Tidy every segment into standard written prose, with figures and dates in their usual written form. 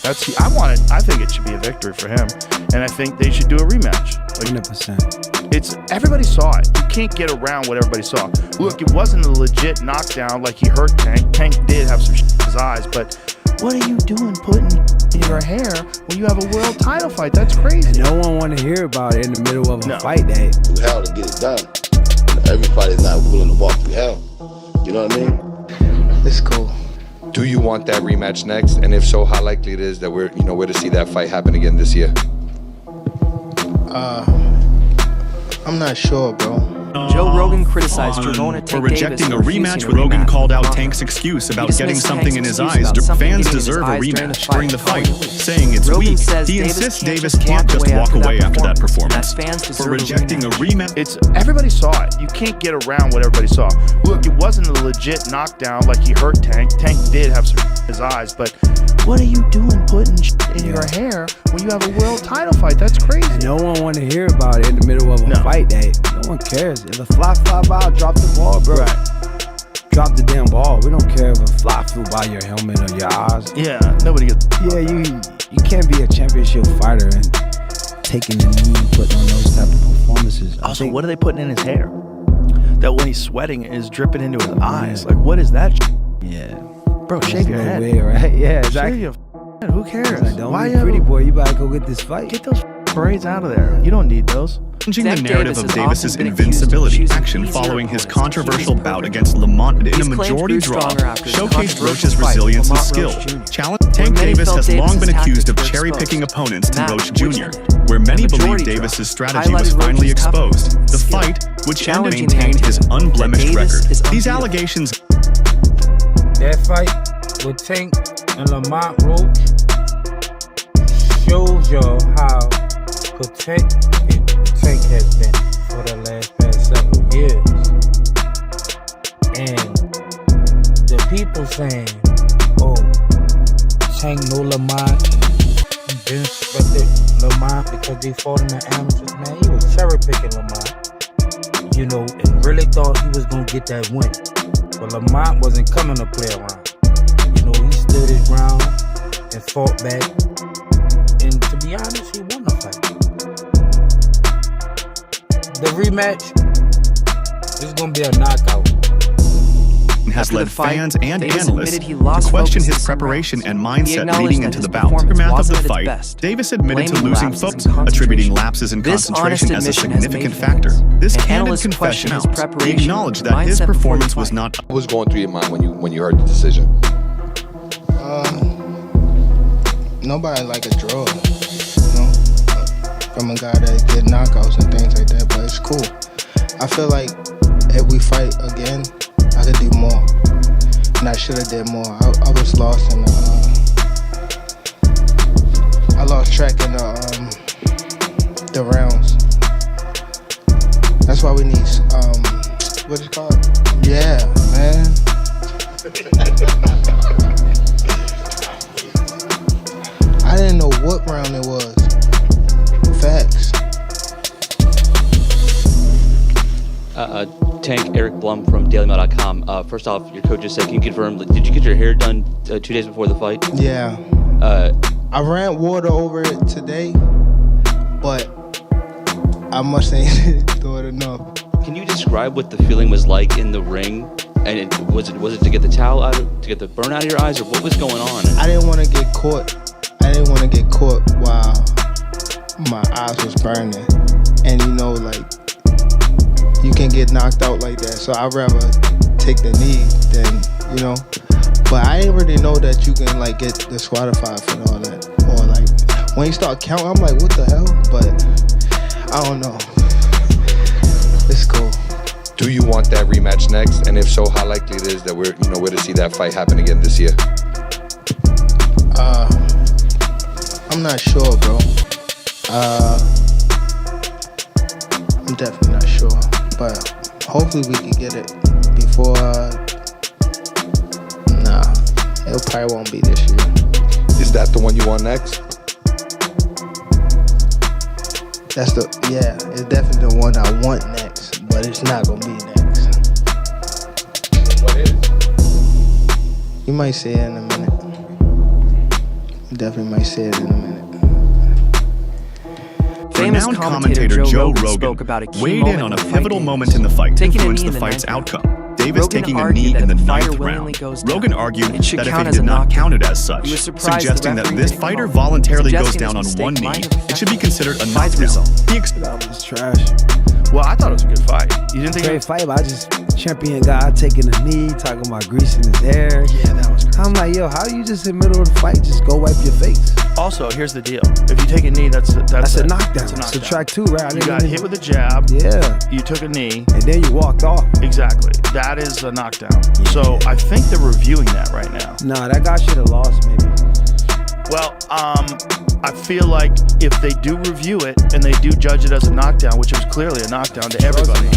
I think it should be a victory for him, and I think they should do a rematch. 100%. Everybody saw it. You can't get around what everybody saw. Look, it wasn't a legit knockdown like he hurt Tank. Tank did have some in his eyes, but what are you doing putting in your hair when you have a world title fight? That's crazy. And no one want to hear about it in the middle of a fight day. Through hell to get it done. Everybody's not willing to walk through hell. You know what I mean? It's cool. Do you want that rematch next? And if so, how likely it is that we're to see that fight happen again this year? I'm not sure, bro. Joe Rogan criticized Gervonta for rejecting a rematch when Rogan called out Tank's excuse about getting something in his eyes. Fans deserve a rematch during the fight, saying it's weak. He insists Davis can't just walk away after that performance. For rejecting a rematch. Everybody saw it. You can't get around what everybody saw. Look, it wasn't a legit knockdown like he hurt Tank. Tank did have some in his eyes, but what are you doing putting in your hair when you have a world title fight? That's crazy. And no one want to hear about it in the middle of a fight day. No one cares. If a fly by, drop the ball, bro. Right. Drop the damn ball. We don't care if a fly flew by your helmet or your eyes. Yeah, nobody gets. Yeah, you can't be a championship fighter and taking the knee and putting on those type of performances. Also, what are they putting in his hair? That when he's sweating is dripping into his eyes. Like, what is that? Yeah. Bro, shave your head. Way, right? Yeah, exactly. Shave your head. Who cares? Like, don't be pretty boy. You better go get this fight. Get those braids out of there. You don't need those. Changing the narrative of Davis's invincibility action following his controversial bout against Lamont in a majority draw showcased Roach's resilience and skill. Tank Davis has long been accused of cherry-picking opponents to Roach Jr., where many believe Davis's strategy was finally exposed. The fight, which ended, maintained his unblemished record. These allegations. That fight with Tank and Lamont Roach shows y'all how protected Tank has been for the past several years. And the people saying, oh, Tank know Lamont, and disrespected Lamont because they fought in the amateurs. Man, he was cherry picking Lamont, and really thought he was gonna get that win. But Lamont wasn't coming to play around. He stood his ground and fought back. And to be honest, he won the fight. The rematch is going to be a knockout. Has led fans and analysts to question his preparation and mindset leading into the bout. Aftermath of the fight, Davis admitted to losing focus, attributing lapses in concentration as a significant factor. This candid confession out, he acknowledged that his performance was not. What was going through your mind when you heard the decision? Nobody like a draw, from a guy that get knockouts and things like that, but it's cool. I feel like if we fight again, I could do more, and I should have did more. I was lost in I lost track in the rounds. That's why we need what is it called? Yeah, man. I didn't know what round it was. Facts. Tank, Eric Blum from DailyMail.com. First off, your coach just said, can you confirm, did you get your hair done 2 days before the fight? Yeah. I ran water over it today, but I must ain't do it enough. Can you describe what the feeling was like in the ring? And was it to get the towel out, to get the burn out of your eyes, or what was going on? I didn't want to get caught. I didn't want to get caught while my eyes was burning. And you can get knocked out like that. So I'd rather take the knee than, But I didn't really know that you can get disqualified for all that. Or when you start counting, I'm like, what the hell? But I don't know. It's cool. Do you want that rematch next? And if so, how likely it is that we're to see that fight happen again this year? I'm not sure, bro. I'm definitely not sure, but hopefully we can get it before. Nah, it probably won't be this year. Is that the one you want next? It's definitely the one I want next, but it's not gonna be next. What is? You might see it in a minute. definitely might say it in a minute. Famous Renowned commentator Joe Rogan Rogan spoke about a key weighed in moment on a in the pivotal fight moment in the fight to taking a influence knee the in the fight's ninth outcome. Davis Rogan taking a argued knee that in the if the fighter ninth willingly round. goes down, Rogan argued it should that count if as he a did not knockdown. count it as such, He was surprised the suggesting that referee this didn't fighter call it, voluntarily goes suggesting down on his one mistake knee. might have It should be considered a Fight's knockdown. result. That was trash. Well, I thought it was a good fight. You didn't think? Great fight, but I just champion guy taking a knee, talking about greasing his hair. Yeah, that was crazy. I'm like, yo, how do you just in the middle of the fight just go wipe your face? Also, here's the deal: if you take a knee, that's a knockdown. That's a knockdown. That's a knockdown. Subtract 2, right? You got hit with a jab. Yeah. You took a knee. And then you walked off. Exactly. That is a knockdown. So I think they're reviewing that right now. Nah, that guy should have lost, maybe. Well, I feel like if they do review it and they do judge it as a knockdown, which was clearly a knockdown to everybody,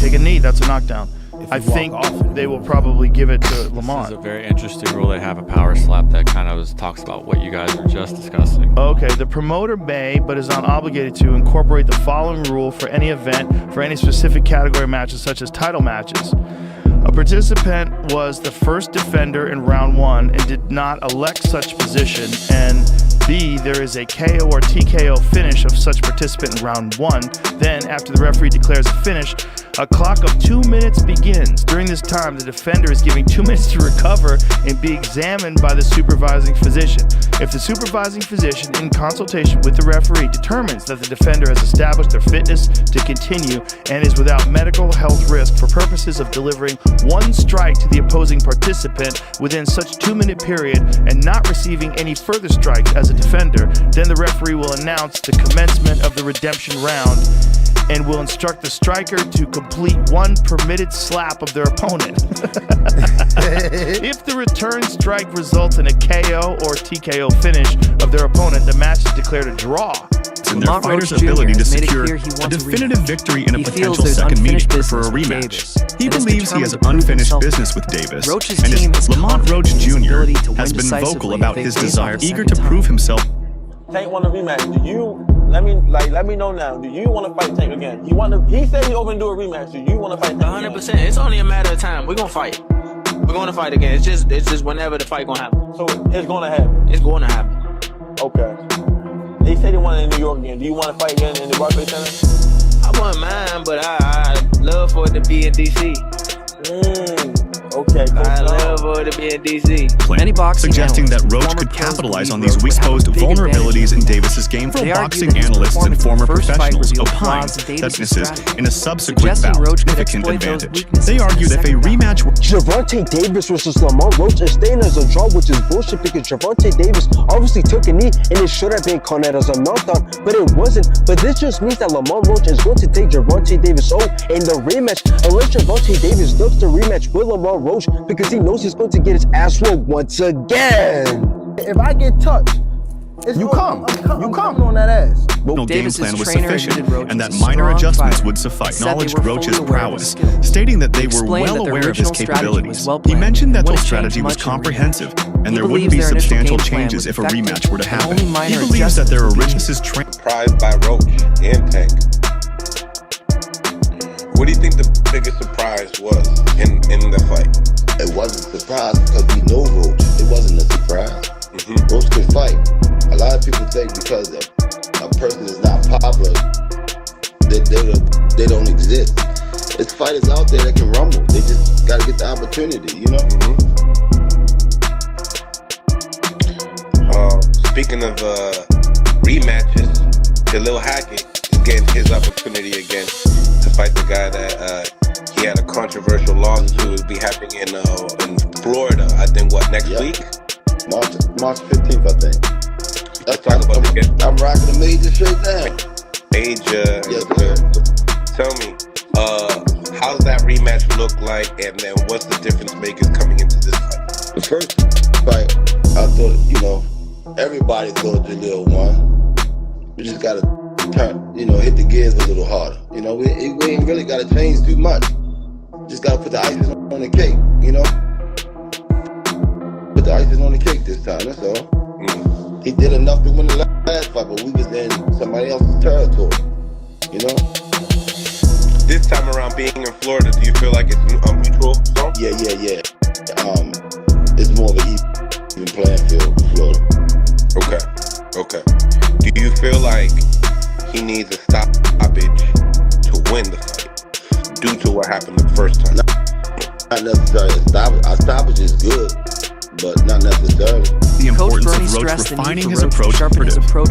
take a knee, that's a knockdown. I think they will probably give it to Lamont. This is a very interesting rule. They have a power slap that kind of talks about what you guys were just discussing. Okay, the promoter may, but is not obligated to, incorporate the following rule for any event, for any specific category matches, such as title matches. A participant was the first defender in round 1 and did not elect such position, and B, there is a KO or TKO finish of such participant in round 1. Then, after the referee declares a finish, a clock of 2 minutes begins. During this time, the defender is given 2 minutes to recover and be examined by the supervising physician. If the supervising physician, in consultation with the referee, determines that the defender has established their fitness to continue and is without medical health risk for purposes of delivering 1 strike to the opposing participant within such 2-minute period and not receiving any further strikes as a defender, then the referee will announce the commencement of the redemption round and will instruct the striker to complete 1 permitted slap of their opponent. If the return strike results in a KO or TKO finish of their opponent, the match is declared a draw. And their fighter's ability to secure a definitive victory in a potential second meeting for a rematch. He believes he has unfinished business with Davis, and his Lamont Roach Jr. has been vocal about his desire, eager to prove himself. Tank want a rematch. Do you let me know now? Do you want to fight Tank again? He said he open to do a rematch. Do you want to fight Tank? 100%. It's only a matter of time. We're gonna fight. We're gonna fight again. It's just whenever the fight gonna happen. So it's gonna happen. It's going to happen. Okay. They said they want it in New York again. Do you want to fight again in the Barclays Center? I wouldn't mind, but I love for it to be in DC. Okay. I love for it to be in DC. Many boxing suggesting that analysts, Roach former could pros capitalize believe on these Roach would have a exposed big vulnerabilities in advantage. Davis's game. They argue Boxing that his analysts and performance in former the first fight professionals revealed opine flaws in that Davis's this is, strategy, in a subsequent suggesting bout, Roach could significant exploit those advantage. weaknesses They in argue the that if a second bout. rematch were Gervonta Davis versus Lamont Roach is staying as a draw, which is bullshit because Gervonta Davis obviously took a knee and it should have been counted as a knockdown, but it wasn't. But this just means that Lamont Roach is going to take Gervonta Davis out in the rematch, unless Gervonta Davis ducks the rematch with Lamont Roach because he knows he's going to get his ass whooped once again. If I get touched, You come on that ass. no game Davis's plan was trainer sufficient, admitted Roach and was that a minor strong adjustments fighter. would suffice. Said they Acknowledged were fully Roach's aware of prowess, his skills. stating that they were Explained well that their aware of his original strategy capabilities. was well He planned mentioned that and their wouldn't strategy change was much in comprehensive, and He there wouldn't believes be their initial substantial game plan changes was if a effective, rematch were to and happen. only minor He believes that their adjustments original train. Surprised by Roach and Tank. What do you think the biggest surprise was in the fight? It wasn't a surprise because we know Roach. It wasn't a surprise. Roach can fight. A lot of people think because a person is not popular, they don't exist. There's fighters out there that can rumble. They just got to get the opportunity, you know? Speaking of rematches, Khalil Hackett is getting his opportunity again to fight the guy that he had a controversial loss to. It'll be happening in Florida, I think, next week? March 15th, I think. Let's talk about it again. I'm rocking the major straight down. Major. Yes, sir. Tell me, how's that rematch look like, and then what's the difference makers coming into this fight? The first fight, I thought, everybody thought Jalil won. We just got to hit the gears a little harder. We ain't really got to change too much. Just got to put the icing on the cake, Put the icing on the cake this time, that's all. He did enough to win the last fight, but we was in somebody else's territory, This time around, being in Florida, do you feel like it's a mutual zone? Yeah. It's more of an even playing field in Florida. Okay. Do you feel like he needs a stoppage to win the fight due to what happened the first time? Not necessarily a stoppage. A stoppage is good, but not necessarily. The importance of Roach refining his approach.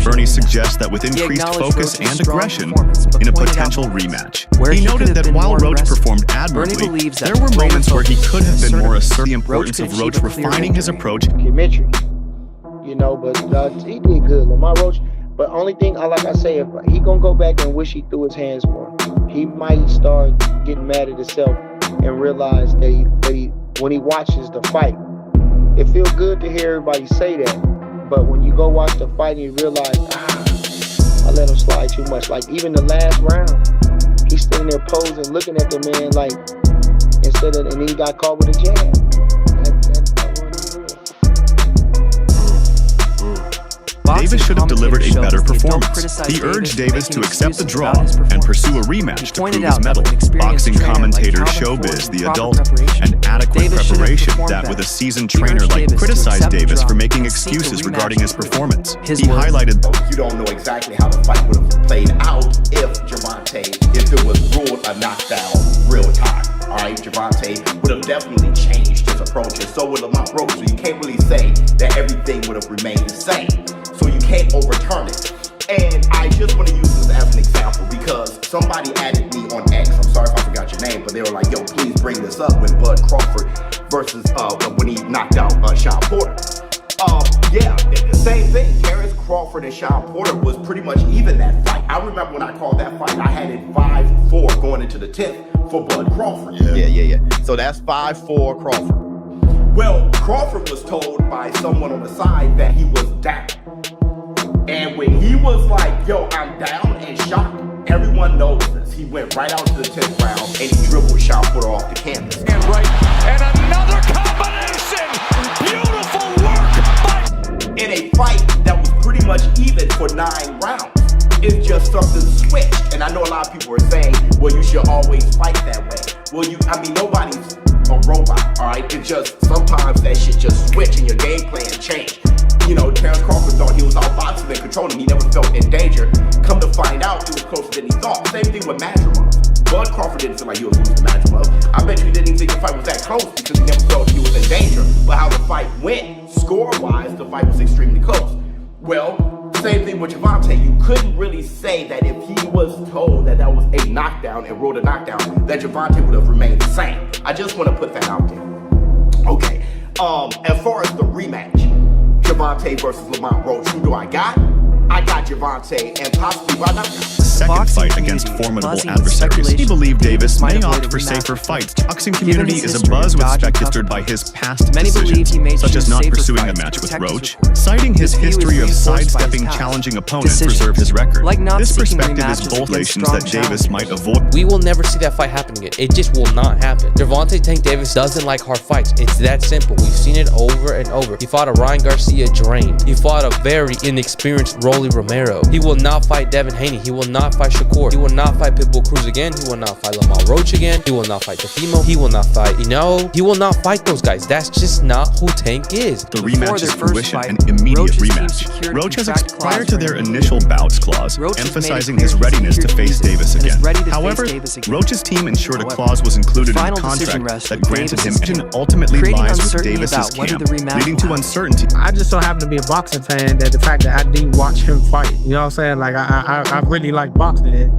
Bernie suggests that with increased focus and aggression in a potential rematch. He noted that while Roach performed admirably, there were moments where he could have been more assertive. The importance of Roach refining his approach. You know, but he did good, Lamont Roach. But only thing, like I say, if he gonna go back and wish he threw his hands more, he might start getting mad at himself and realize that he when he watches the fight, it feels good to hear everybody say that. But when you go watch the fight and you realize, I let him slide too much. Like even the last round, he's standing there posing, looking at the man like and then he got caught with a jab. Davis should have delivered a better performance. He urged Davis to accept the draw and pursue a rematch to prove his mettle. Boxing commentators Showbiz, The Adult, and Adequate Preparation, that with a seasoned trainer criticized Davis for making excuses regarding his performance. He highlighted, you don't know exactly how the fight would have played out if it was ruled a knockdown real time. All right, Gervonta would have definitely changed his approach, and so would Lamont Roach. So you can't really say that everything would have remained the same. So you can't overturn it. And I just want to use this as an example because somebody added me on X. I'm sorry if I forgot your name, but they were like, yo, please bring this up when Bud Crawford versus when he knocked out Sean Porter. Yeah, the same thing. Terrence Crawford and Sean Porter was pretty much even that fight. I remember when I called that fight, I had it 5-4 going into the 10th for Bud Crawford. Yeah. So that's 5-4 Crawford. Well, Crawford was told by someone on the side that he was down. And when he was like, yo, I'm down and shocked, everyone knows this. He went right out to the 10th round and he dribbled Sean Porter off the canvas. And another combination! Beautiful work! In a fight that was pretty much even for 9 rounds. It's just something switched. And I know a lot of people are saying, well, you should always fight that way. Well, nobody's a robot, all right? It's just sometimes that shit just switch and your game plan change. You know, Terrence Crawford thought he was outboxing and controlling. He never felt in danger. Come to find out, he was closer than he thought. Same thing with Madrimov. Bud Crawford didn't feel like he was losing to Madrimov. I bet you he didn't even think the fight was that close because he never felt he was in danger. But how the fight went, score-wise, the fight was extremely close. Well, same thing with Gervonta. You couldn't really say that if he was told that was a knockdown and ruled a knockdown, that Gervonta would have remained the same. I just want to put that out there. Okay. As far as the rematch, Gervonta versus Lamont Roach, who do I got? I got Gervonta and possibly by knockout. Second fight against formidable adversaries. He believed Davis may opt for safer fights. The boxing community is abuzz with speculation by his past decisions, such as not pursuing a match with Roach, citing his history of sidestepping challenging opponents to preserve his record. This perspective is bold relations that Davis might avoid. We will never see that fight happen again. It just will not happen. Gervonta Tank Davis doesn't like hard fights. It's that simple. We've seen it over and over. He fought a Ryan Garcia drained. He fought a very inexperienced Rolly Romero. He will not fight Devin Haney. He will not fight Shakur. He will not fight Pitbull Cruz again. He will not fight Lamont Roach again. He will not fight Tefimo. He will not fight Ino. He will not fight those guys. That's just not who Tank is. The rematch is fruition and immediate rematch. Roach has prior to their initial bouts clause, emphasizing his readiness to face Davis again. However, Roach's team ensured a clause was included in the contract that granted him and ultimately lies with Davis's camp, leading to uncertainty. I just so happen to be a boxing fan that the fact that I do watch him fight, you know what I'm saying? Like I really like boxing.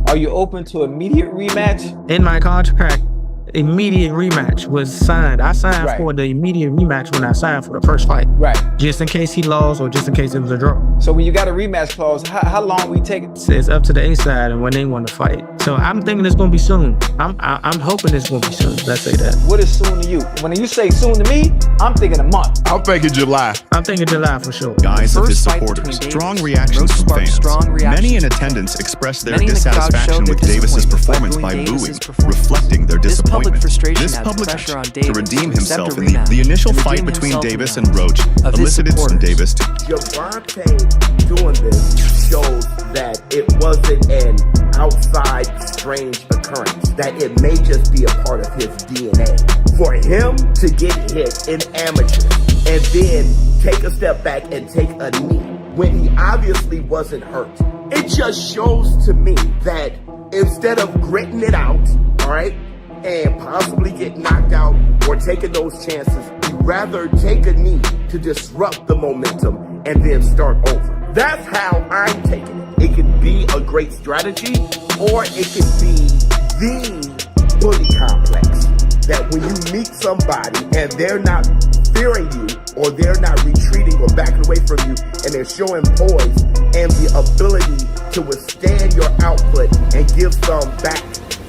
Are you open to immediate rematch? In my contract, immediate rematch was signed. I signed for the immediate rematch when I signed for the first fight. Right. Just in case he lost or just in case it was a draw. So when you got a rematch clause, how long we take it? It's up to the A side and when they want to fight. So I'm thinking it's gonna be soon. I'm hoping it's gonna be soon. Let's say that. What is soon to you? When you say soon to me, I'm thinking a month. I'm thinking July. I'm thinking July for sure. Guys of his supporters, strong reactions from fans. Many in attendance expressed their dissatisfaction with Davis's performance by booing, reflecting their disappointment. This public to redeem himself in the initial fight between Davis and Roach elicited from Davis to Gervonta doing this shows that it wasn't an outside strange occurrence, that it may just be a part of his DNA. For him to get hit in amateur and then take a step back and take a knee, when he obviously wasn't hurt. It just shows to me that instead of gritting it out, all right, and possibly get knocked out or taking those chances, you'd rather take a knee to disrupt the momentum and then start over. That's how I'm taking it. It could be a great strategy, or it could be the bully complex. That when you meet somebody and they're not fearing you, or they're not retreating or backing away from you, and they're showing poise and the ability to withstand your output and give some back,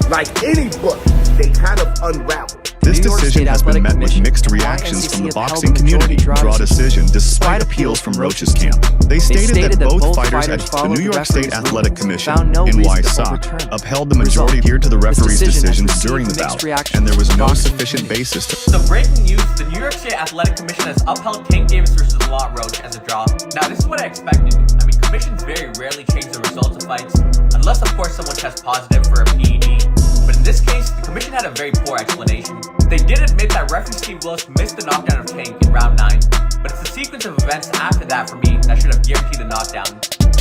like any book, they kind of unravel. This decision has been met with mixed reactions from the boxing community. Draw decision despite appeals from Roach's camp. They stated that both fighters at the New York State Athletic Commission, NYSOC, upheld the majority adhered to the referee's decisions during the bout, and there was no sufficient basis to... So breaking news, the New York State Athletic Commission has upheld Tank Davis versus Lamont Roach as a draw. Now this is what I expected. I mean, commissions very rarely change the results of fights, unless of course someone tests positive for a PED. But in this case, the commission had a very poor explanation. They did admit that referee Steve Willis missed the knockdown of Tank in round 9, but it's the sequence of events after that for me that should have guaranteed the knockdown.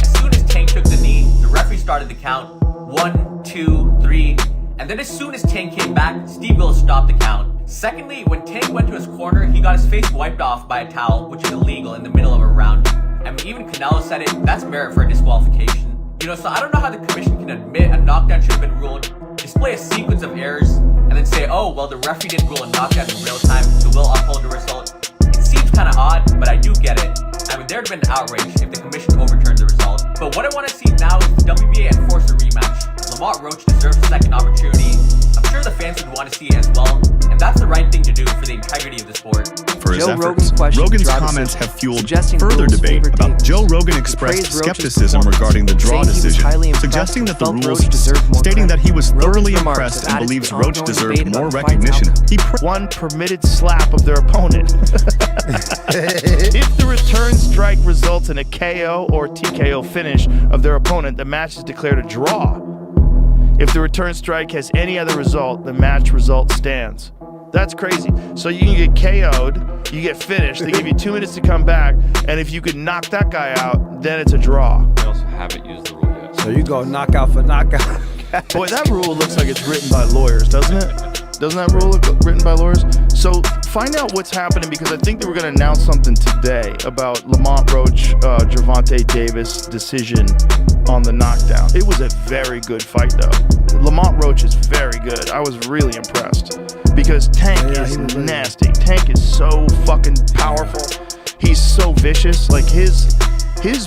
As soon as Tank took the knee, the referee started the count, 1, 2, 3, and then as soon as Tank came back, Steve Willis stopped the count. Secondly, when Tank went to his corner, he got his face wiped off by a towel, which is illegal in the middle of a round. I mean, even Canelo said it, that's merit for a disqualification. You know, so I don't know how the commission can admit a knockdown should have been ruled, display a sequence of errors, and then say, oh, well, the referee didn't rule a knockdown in real time, so we'll uphold the result. It seems kind of odd, but I do get it. I mean, there'd have been outrage if the commission overturned the result. But what I want to see now is the WBA enforce a rematch. Lamont Roach deserves a second opportunity. I'm sure the fans would want to see it as well, and that's the right thing to do for the integrity of the sport. For his efforts, Rogan's comments have fueled further debate about Joe Rogan expressed skepticism regarding the draw decision, suggesting that the rules, stating that he was thoroughly impressed and believes Roach deserved more recognition. One permitted slap of their opponent. If the return strike results in a KO or TKO finish of their opponent, the match is declared a draw. If the return strike has any other result, the match result stands. That's crazy. So you can get KO'd, you get finished, they give you 2 minutes to come back, and if you could knock that guy out, then it's a draw. They also haven't used the rule yet. So you go knockout for knockout. Boy, that rule looks like it's written by lawyers, doesn't it? Doesn't that rule look written by lawyers? So find out what's happening, because I think they were going to announce something today about Lamont Roach, Gervonta Davis decision on the knockdown. It was a very good fight, though. Lamont Roach is very good. I was really impressed because Tank is nasty. Tank is so fucking powerful. He's so vicious. Like his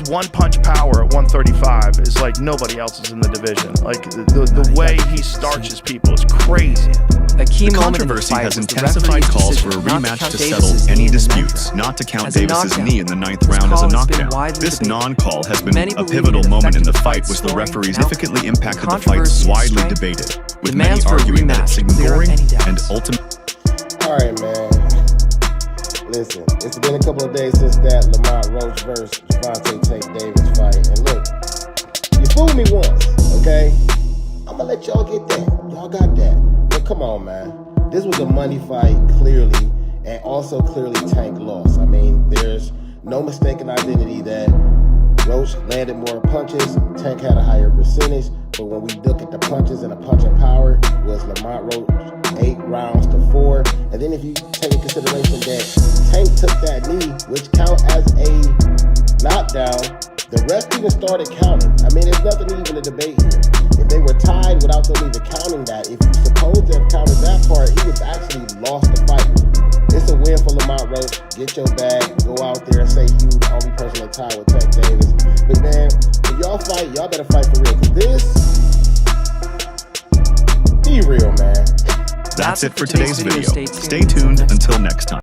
one-punch power at 135 is like nobody else's in the division. Like the way he starches people is crazy. The controversy has intensified calls for a rematch to settle any disputes, not to count Davis's knee in the 9th round as a knockdown. This non-call has been a pivotal moment in the fight, which the referees significantly impacted the fights widely debated, with many arguing that it's ignoring and ultimately... Alright, man. Listen, it's been a couple of days since that Lamont Roach versus Gervonta Tank Davis fight, and look, you fooled me once, okay? I'm gonna let y'all get that. Y'all got that. But come on, man. This was a money fight, clearly, and also clearly Tank lost. I mean, there's no mistaken identity that Roach landed more punches, Tank had a higher percentage, but when we look at the punches and the punching power, was Lamont Roach 8 rounds to 4. And then if you take into consideration that Tank took that knee, which count as a knockdown, the rest even started counting. I mean, there's nothing even to debate here. If they were tied without them even counting that, if you supposed to have counted that part, he was actually lost the fight. It's a win for Lamont Roach. Get your bag, go out there and say you the only person that tied with Tank Davis. But man, if y'all fight, y'all better fight for real, because this, be real, man. That's it for today's video. Stay tuned until next time.